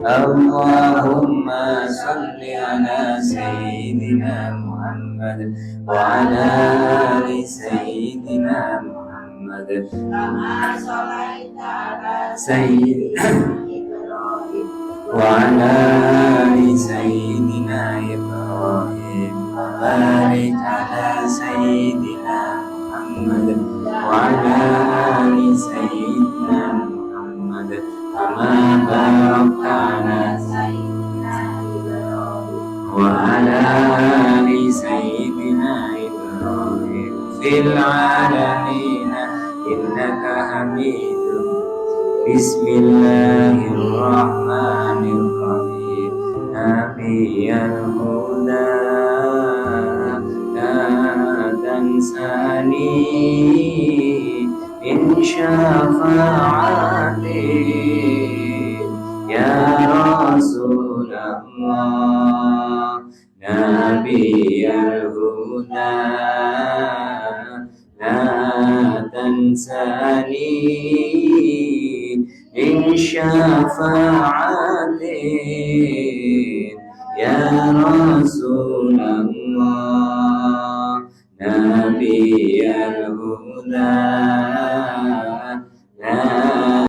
اللهم صل على سيدنا محمد وعلى آل سيدنا محمد كما صليت على سيدنا إبراهيم وعلى آل سيدنا إبراهيم وبارك على سيدنا محمد وعلى آل سيدنا محمد كما باركت على سيدنا إبراهيم وعلى آل سيدنا إبراهيم في العالمين إنك حميد. بسم الله الرحمن الرحيم. نبي الهدى لا تنساني من شفاعتي يا رسول الله. نبي الهدى لا تنساني من شفاعتي يا رسول الله. نبي الهدى